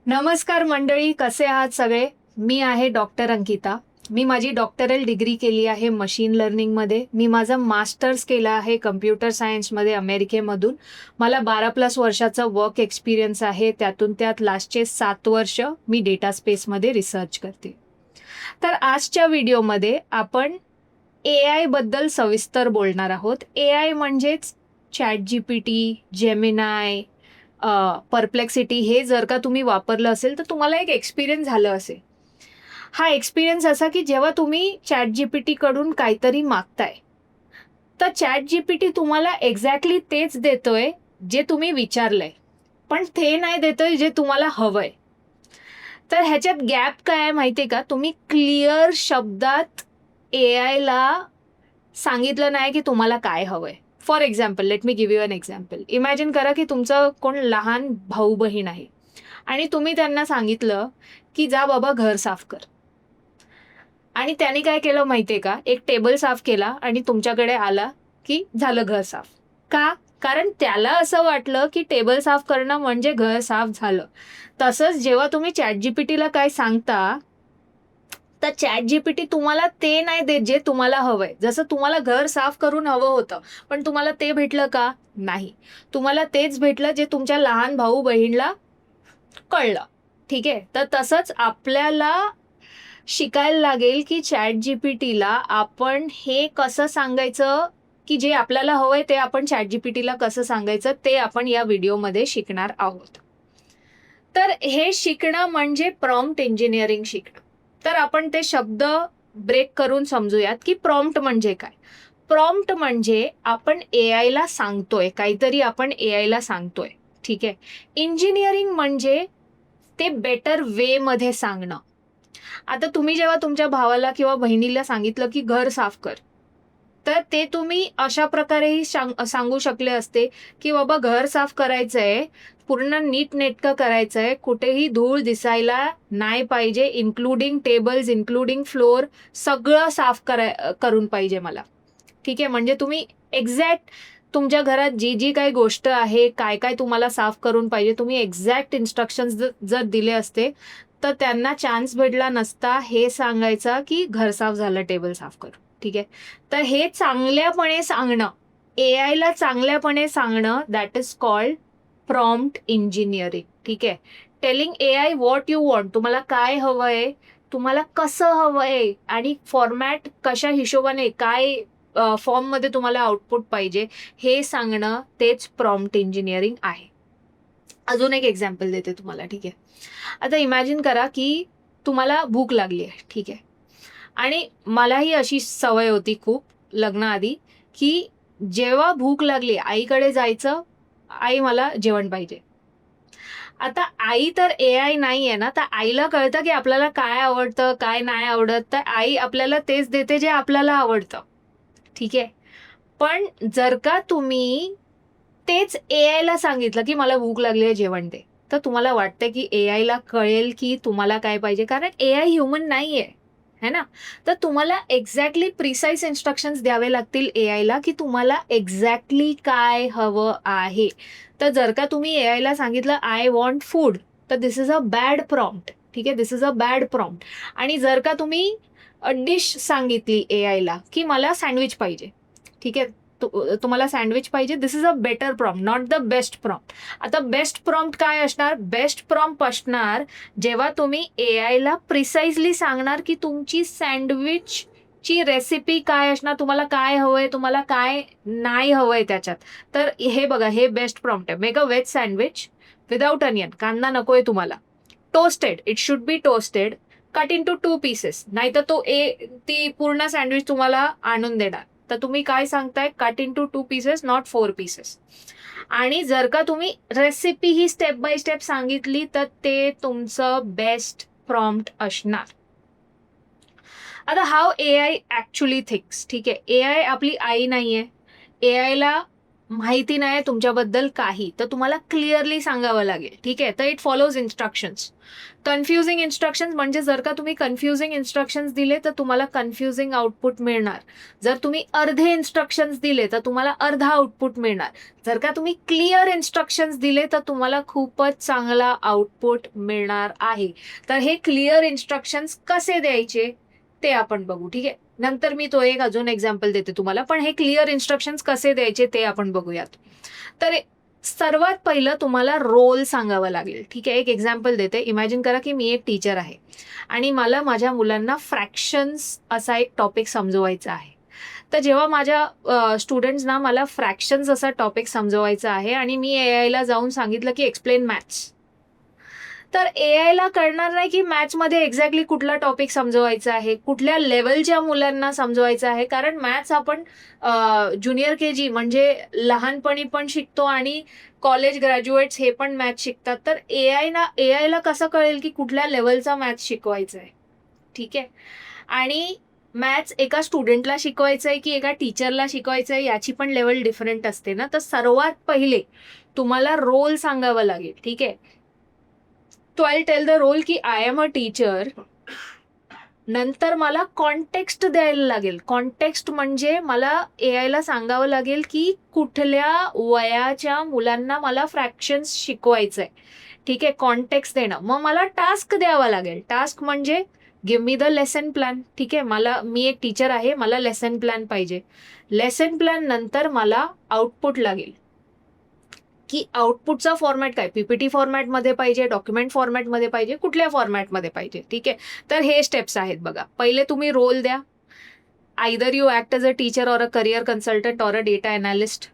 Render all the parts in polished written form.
नमस्कार मंडळी, कसे आहात सगळे? मी आहे डॉक्टर अंकिता. मी माझी डॉक्टरल डिग्री केली आहे मशीन लर्निंगमध्ये. मी माझं मास्टर्स केलं आहे कम्प्युटर सायन्समध्ये अमेरिकेमधून. मला 12+ वर्षाचा वर्क एक्सपिरियन्स आहे. त्यात लास्टचे 7 वर्ष मी डेटा स्पेसमध्ये रिसर्च करते. तर आजच्या व्हिडिओमध्ये आपण AI बद्दल सविस्तर बोलणार आहोत. AI म्हणजेच ChatGPT, जेमिनाय, परप्लेक्सिटी हे जर का तुम्ही वापरलं असेल तर तुम्हाला एक एक्सपिरियन्स झालं असेल. हा एक्सपिरियन्स असा की जेव्हा तुम्ही ChatGPT कडून काहीतरी मागताय, तर ChatGPT तुम्हाला एक्झॅक्टली तेच देतोय जे तुम्ही विचारलंय, पण ते नाही देतोय जे तुम्हाला हवंय. तर ह्याच्यात गॅप काय आहे माहितीये का? तुम्ही क्लिअर शब्दात AIला सांगितलं नाही की तुम्हाला काय हवंय. For example, let me give you an example. Imagine करा की तुमचं कोण लहान भाऊ-बहीण आहे आणि तुम्ही त्यांना सांगितलं की "जा बाबा घर साफ कर." आणि त्याने काय केलं माहितीये का? एक टेबल साफ केला आणि तुमच्याकडे आला की झालं घर साफ. का? कारण त्याला असं वाटलं की टेबल साफ करणं म्हणजे घर साफ झालं. तसंच जेव्हा तुम्ही ChatGPTला काय सांगता, तर ChatGPT तुम्हाला ते नाही देत जे तुम्हाला हवंय. जसं तुम्हाला घर साफ करून हवं होतं, पण तुम्हाला ते भेटलं का? नाही. तुम्हाला तेच भेटलं जे तुमच्या लहान भाऊ-बहीणला कळलं. ठीक आहे? तर तसंच आपल्याला शिकायला लागेल की ChatGPTला आपण हे कसं सांगायचं, की जे आपल्याला हवंय ते आपण ChatGPTला कसं सांगायचं, ते आपण या व्हिडिओमध्ये शिकणार आहोत. तर हे शिकणं म्हणजे प्रॉम्प्ट इंजिनिअरिंग शिकणं. तर आपण ते शब्द ब्रेक करून समजूयात, की प्रॉम्प्ट म्हणजे काय? प्रॉम्प्ट म्हणजे आपण AIला सांगतोय, काहीतरी आपण AIला सांगतोय. ठीक आहे. इंजिनिअरिंग म्हणजे ते बेटर वेमध्ये सांगणं. आता तुम्ही जेव्हा तुमच्या भावाला किंवा बहिणीला सांगितलं, की घर साफ कर. तर ते तुम्ही अशा प्रकारेही सांगू शकले असते, की बाबा घर साफ करायचंय, पूर्ण नीटनेटकं करायचंय, कुठेही धूळ दिसायला नाही पाहिजे, इन्क्लुडिंग टेबल्स, इन्क्लुडिंग फ्लोअर सगळं साफ करून पाहिजे मला. ठीक आहे. म्हणजे तुम्ही एक्झॅक्ट तुमच्या घरात जी काही गोष्ट आहे, काय-काय तुम्हाला साफ करून पाहिजे, तुम्ही एक्झॅक्ट इन्स्ट्रक्शन्स जर दिले असते, तर त्यांना चान्स भेटला नसता हे सांगायचा, की घर साफ झालं, टेबल साफ कर. ठीक आहे. तर हे चांगल्यापणे सांगणं, AIला चांगल्यापणे सांगणं that is called prompt engineering. ठीक आहे. Telling AI what you want. तुम्हाला काय हवंय, तुम्हाला कसं हवंय आणि फॉर्मॅट कशा हिशोबाने काय फॉर्ममध्ये तुम्हाला आउटपुट पाहिजे, हे सांगणं तेच प्रॉम्प्ट इंजिनिअरिंग आहे. अजून एक एक्झाम्पल देते तुम्हाला. ठीक आहे. आता इमॅजिन करा, की तुम्हाला भूक लागली आहे. ठीक आहे. आणि मलाही अशी सवय होती खूप लग्नाआधी, की जेव्हा भूक लागली आईकडे जायचं, "आई मला जेवण पाहिजे." आता आई तर AI नाहीये ना, तर आईला कळतं, की आपल्याला काय आवडतं, काय नाही आवडत. तर आई आपल्याला तेच देते जे आपल्याला आवडतं. ठीक आहे. पण जर का तुम्ही तेच AIला सांगितलं, की मला भूक लागली आहे, जेवण दे. तर तुम्हाला वाटतं, की AIला कळेल, की तुम्हाला काय पाहिजे? कारण AI ह्युमन नाहीये, है ना? तर तुम्हाला एक्झॅक्टली प्रिसाईज इन्स्ट्रक्शन्स द्यावे लागतील AIला, की तुम्हाला एक्झॅक्टली काय हवं आहे. तर जर का तुम्ही AIला सांगितलं, "आय वॉन्ट फूड," तर this is a bad prompt. ठीक आहे? This is a bad prompt. आणि जर का तुम्ही डिश सांगितली AIला, की मला सँडविच पाहिजे. ठीक आहे? तुम्हाला सँडविच पाहिजे, this is a better prompt, not the best prompt. आता बेस्ट प्रॉम्प्ट काय असणार? बेस्ट प्रॉम्प्ट असणार जेव्हा तुम्ही AIला प्रिसाइजली सांगणार, की तुमची सँडविचची रेसिपी काय असणार, तुम्हाला काय हवंय, तुम्हाला काय नाही हवंय त्याच्यात. तर हे बघा, हे बेस्ट प्रॉम्प्ट आहे. Make a veg sandwich without onion. कांदा नकोय तुम्हाला. Toasted, it should be toasted. Cut into 2 pieces. नाहीतर ती पूर्ण सँडविच तुम्हाला आणून देणार. तर तुम्ही काय सांगताय? Cut into 2 pieces, not 4 pieces. आणि जर का तुम्ही recipe he step by step सांगितली, तर ते तुमचं बेस्ट प्रॉम्प्ट असणार. आता हाऊ AI ॲक्चुअली थिंक्स. ठीक आहे. AI आपली आई नाहीये. AIला माहिती नाही तुमच्याबद्दल काही, तर तुम्हाला क्लिअरली सांगावं लागेल. ठीक आहे, तर it follows instructions. Confusing instructions म्हणजे जर का तुम्ही कन्फ्युजिंग इन्स्ट्रक्शन्स दिले तर तुम्हाला कन्फ्युजिंग आउटपुट मिळणार. जर तुम्ही अर्धे इन्स्ट्रक्शन्स दिले तर तुम्हाला अर्धा आउटपुट मिळणार. जर का तुम्ही क्लिअर इन्स्ट्रक्शन्स दिले तर तुम्हाला खूपच चांगला आउटपुट मिळणार आहे. तर हे क्लिअर इन्स्ट्रक्शन्स कसे द्यायचे ते आपण बघू. ठीक आहे, नंतर मी तो एक अजून एक्झाम्पल देते तुम्हाला, पण हे क्लिअर इन्स्ट्रक्शन्स कसे द्यायचे ते आपण बघूयात. तर सर्वात पहिलं तुम्हाला रोल सांगावं लागेल. ठीक आहे, एक एक्झाम्पल देते. इमॅजिन करा की मी एक टीचर आहे आणि मला माझ्या मुलांना फ्रॅक्शन्स असा एक टॉपिक समजवायचा आहे. तर जेव्हा माझ्या स्टुडंट्सना मला फ्रॅक्शन्स असा टॉपिक समजवायचा आहे आणि मी AI ला जाऊन सांगितलं की एक्सप्लेन मॅथ्स, तर AI ला कळणार नाही की मॅथ्समध्ये एक्झॅक्टली कुठला टॉपिक समजवायचा आहे, कुठल्या लेवलच्या मुलांना समजवायचा आहे. कारण मॅथ्स आपण ज्युनियर KG म्हणजे लहानपणी पण शिकतो आणि कॉलेज ग्रॅज्युएट्स हे पण मॅथ्स शिकतात. तर AI ला कसं कळेल की कुठल्या लेवलचा मॅथ्स शिकवायचा आहे. ठीक आहे, आणि मॅथ्स एका स्टुडंटला शिकवायचं आहे की एका टीचरला शिकवायचं आहे याची पण लेवल डिफरंट असते ना. तर सर्वात पहिले तुम्हाला रोल सांगावं लागेल. ठीक आहे, तो आय टेल द रोल की आय एम अ टीचर. नंतर मला कॉन्टेक्स्ट द्यायला लागेल. कॉन्टेक्स्ट म्हणजे मला AI ला सांगावं लागेल की कुठल्या वयाच्या मुलांना मला फ्रॅक्शन्स शिकवायचंय. ठीक आहे, कॉन्टेक्स्ट देणं. मग मला टास्क द्यावा लागेल. टास्क म्हणजे give me the lesson plan. ठीक आहे, मी एक टीचर आहे, मला लेसन प्लॅन पाहिजे. लेसन प्लॅन नंतर मला आउटपुट लागेल की आउटपुटचा फॉर्मॅट काय, PPT फॉर्मॅटमध्ये पाहिजे, डॉक्युमेंट फॉर्मॅटमध्ये पाहिजे, कुठल्या फॉर्मॅटमध्ये पाहिजे. ठीक आहे, तर हे स्टेप्स आहेत बघा. पहिले तुम्ही रोल द्या. Either you act as a teacher or a career consultant or a data analyst.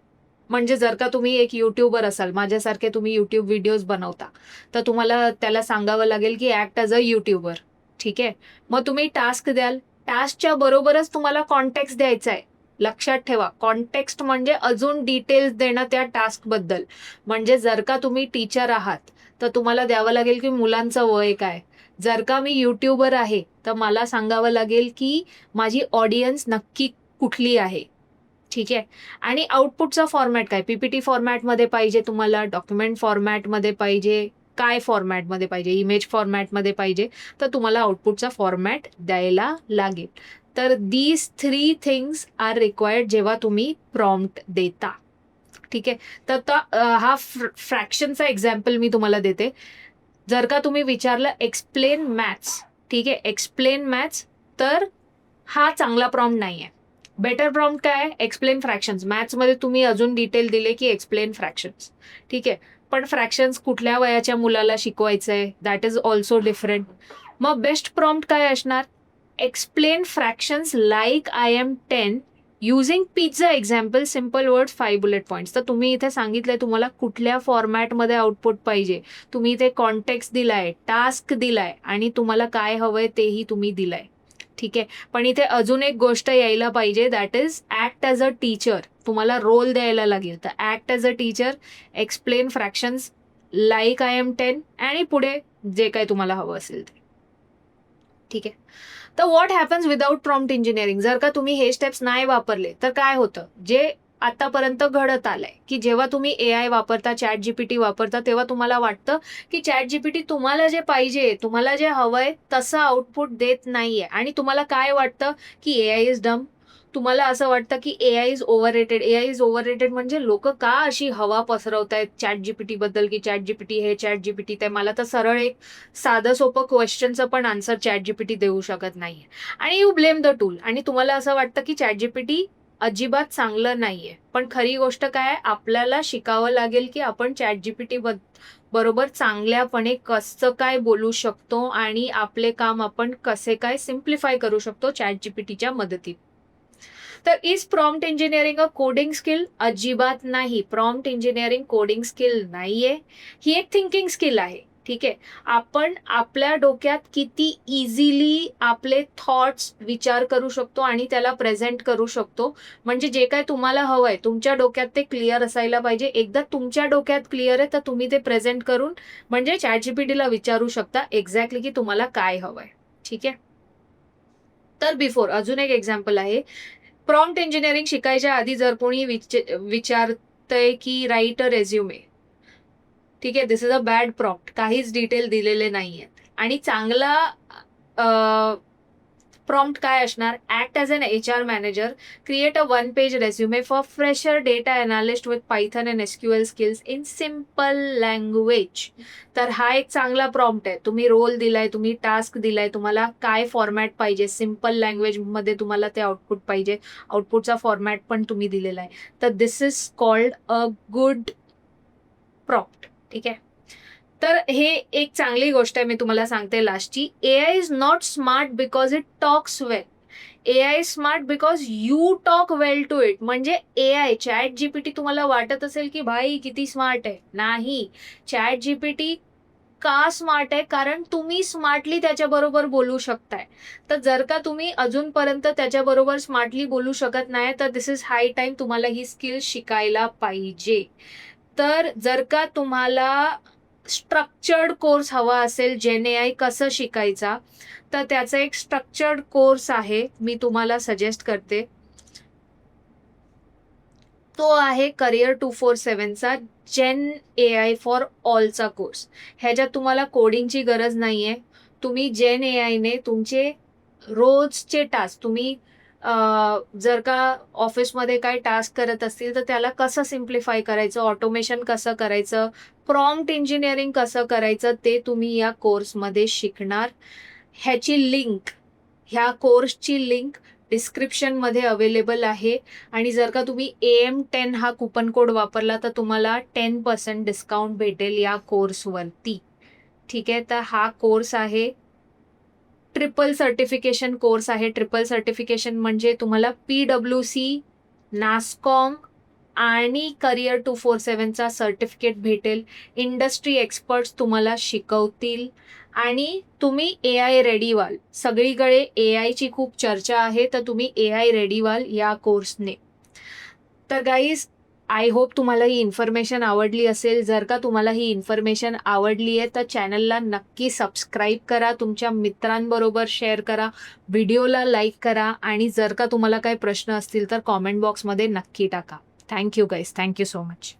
म्हणजे जर का तुम्ही एक युट्यूबर असाल, माझ्यासारखे तुम्ही युट्यूब व्हिडिओज बनवता, तर तुम्हाला त्याला सांगावं लागेल की ॲक्ट एज अ युट्यूबर. ठीक आहे, मग तुम्ही टास्क द्याल. टास्कच्या बरोबरच तुम्हाला कॉन्टेक्स्ट द्यायचा आहे. लक्षात ठेवा, कॉन्टेक्स्ट म्हणजे अजून डिटेल्स देणं त्या टास्कबद्दल. म्हणजे जर का तुम्ही टीचर आहात तर तुम्हाला द्यावं लागेल की मुलांचं वय काय. जर का मी युट्यूबर आहे तर मला सांगावं लागेल की माझी ऑडियन्स नक्की कुठली आहे. ठीक आहे, आणि आउटपुटचा फॉर्मॅट काय, PPT फॉर्मॅटमध्ये पाहिजे तुम्हाला, डॉक्युमेंट फॉर्मॅटमध्ये पाहिजे, काय फॉर्मॅटमध्ये पाहिजे, इमेज फॉर्मॅटमध्ये पाहिजे, तर तुम्हाला आउटपुटचा फॉर्मॅट द्यायला लागेल. तर दीज 3 थिंग्स आर रिक्वायर्ड जेव्हा तुम्ही प्रॉम्प्ट देता. ठीक आहे, तर हा फ्रॅक्शनचा एक्झाम्पल मी तुम्हाला देते. जर का तुम्ही विचारलं एक्सप्लेन मॅथ्स, ठीक आहे, एक्सप्लेन मॅथ्स, तर हा चांगला प्रॉम्प्ट नाही आहे. बेटर प्रॉम्प्ट काय आहे, एक्सप्लेन फ्रॅक्शन्स. मॅथ्समध्ये तुम्ही अजून डिटेल दिले की एक्सप्लेन फ्रॅक्शन्स. ठीक आहे, पण फ्रॅक्शन्स कुठल्या वयाच्या मुलाला शिकवायचं आहे, दॅट इज ऑल्सो डिफरंट. मग बेस्ट प्रॉम्प्ट काय असणार, explain fractions like I am 10 using pizza example, simple words, 5 bullet points. तर तुम्ही इथे सांगितलंय तुम्हाला कुठल्या फॉर्मॅटमध्ये आउटपुट पाहिजे, तुम्ही इथे कॉन्टेक्स्ट दिलाय, टास्क दिलाय आणि तुम्हाला काय हवंय तेही तुम्ही दिलाय. ठीक आहे, पण इथे अजून एक गोष्ट यायला पाहिजे, that is act as a teacher. तुम्हाला रोल द्यायला लागेल. तर act as a teacher, explain fractions like I am 10 आणि पुढे जे काही तुम्हाला हवं असेल ते. ठीक आहे, तर what happens without prompt engineering. जर का तुम्ही हे स्टेप्स नाही वापरले तर काय होतं, जे आतापर्यंत घडत आलंय की जेव्हा तुम्ही AI वापरता, ChatGPT वापरता, तेव्हा तुम्हाला वाटतं की ChatGPT तुम्हाला जे पाहिजे, तुम्हाला जे हवंय तसं आउटपुट देत नाहीये आणि तुम्हाला काय वाटतं की AI इज डम. तुम्हाला असं वाटतं की AI इज ओव्हररेटेड. AI इज ओव्हररेटेड म्हणजे लोक का अशी हवा पसरवतायत ChatGPT बद्दल की ChatGPT हे, ChatGPT ते. मला तर सरळ एक साधं सोपं क्वेश्चनचं पण आन्सर ChatGPT देऊ शकत नाहीये आणि यू ब्लेम द टूल. आणि तुम्हाला असं वाटतं की ChatGPT अजिबात चांगलं नाहीये. पण खरी गोष्ट काय आहे, आपल्याला शिकावं लागेल की आपण ChatGPT बरोबर चांगल्यापणे कसं काय बोलू शकतो आणि आपले काम आपण कसे काय सिम्प्लिफाय करू शकतो ChatGPTच्या मदतीने. तर is prompt engineering a coding skill? अजिबात नाही. प्रॉम्प्ट इंजिनिअरिंग कोडिंग स्किल नाहीये, ही एक थिंकिंग स्किल आहे. ठीक आहे, आपण आपल्या डोक्यात किती इझिली आपले थॉट्स विचार करू शकतो आणि त्याला प्रेझेंट करू शकतो. म्हणजे जे काय तुम्हाला हवंय तुमच्या डोक्यात ते क्लिअर असायला पाहिजे. एकदा तुमच्या डोक्यात क्लिअर आहे तर तुम्ही ते प्रेझेंट करून म्हणजे ChatGPTला विचारू शकता एक्झॅक्टली की तुम्हाला काय हवंय. ठीक आहे, तर बिफोर अजून एक एक्झाम्पल आहे. प्रॉम्प्ट इंजिनिअरिंग शिकायच्या आधी जर कोणी विचारतंय सांगतंय की राईट अ रेझ्युमे. ठीक आहे, this is a bad prompt, काहीच डिटेल दिलेले नाहीये. आणि चांगला प्रॉम्प्ट काय असणार? Act as an HR manager, create a 1 page resume for fresher data analyst with Python and SQL skills in simple language. तर हा एक चांगला प्रॉम्प्ट आहे. तुम्ही रोल दिलाय, तुम्ही टास्क दिलाय, तुम्हाला काय फॉर्मॅट पाहिजे, सिम्पल लँग्वेजमध्ये तुम्हाला ते आउटपुट पाहिजे, आउटपुटचा फॉर्मॅट पण तुम्ही दिलेला आहे. तर this is called a good prompt. ठीक आहे, तर हे एक चांगली गोष्ट आहे. मी तुम्हाला सांगते लास्टची, AI is not smart because it talks well. AI is smart because you talk well to it. म्हणजे AI, चॅट जीपीटी तुम्हाला वाटत असेल की भाई किती स्मार्ट आहे, नाही. चॅट जीपीटी का स्मार्ट आहे? कारण तुम्ही स्मार्टली त्याच्याबरोबर बोलू शकताय. तर जर का तुम्ही अजूनपर्यंत त्याच्याबरोबर स्मार्टली बोलू शकत नाही, तर दिस इज हाय टाईम तुम्हाला ही स्किल शिकायला पाहिजे. तर जर का तुम्हाला स्ट्रक्चर्ड कोर्स हवा असेल जेन AI कसं शिकायचा, तर त्याचा एक स्ट्रक्चर्ड कोर्स आहे, मी तुम्हाला सजेस्ट करते. तो आहे करिअर 247चा जेन AI फॉर ऑलचा कोर्स. ह्याच्यात तुम्हाला कोडिंगची गरज नाहीये. तुम्ही जेन AIने तुमचे रोजचे टास्क, तुम्ही जर का ऑफिसमध्ये काही टास्क करत असतील तर त्याला कसं सिम्प्लिफाय करायचं, ऑटोमेशन कसं करायचं, प्रॉम्प्ट इंजिनिअरिंग कसं करायचं, ते तुम्ही या कोर्समध्ये शिकणार. ह्याची लिंक, ह्या कोर्सची लिंक डिस्क्रिप्शनमध्ये अवेलेबल आहे. आणि जर का तुम्ही AM10 हा कुपन कोड वापरला तर तुम्हाला 10% डिस्काउंट भेटेल या कोर्सवरती. ठीक आहे, तर हा कोर्स आहे, ट्रिपल सर्टिफिकेशन कोर्स आहे. ट्रिपल सर्टिफिकेशन म्हणजे तुम्हाला PwC, NASSCOM आणि करिअर 247चा सर्टिफिकेट भेटेल. इंडस्ट्री एक्सपर्ट्स तुम्हाला शिकवतील आणि तुम्ही AI रेडी व्हाल. सगळीकडे AIची खूप चर्चा आहे, तर तुम्ही AI रेडी व्हाल या कोर्सने. तर गाईज, आय होप तुम्हाला ही इन्फॉर्मेशन आवडली असेल. जर का तुम्हाला ही इन्फॉर्मेशन आवडली आहे तर चॅनलला नक्की सबस्क्राईब करा, तुमच्या मित्रांबरोबर शेअर करा, व्हिडिओला लाईक करा आणि जर का तुम्हाला काही प्रश्न असतील तर कॉमेंट बॉक्समध्ये नक्की टाका. Thank you guys, thank you so much.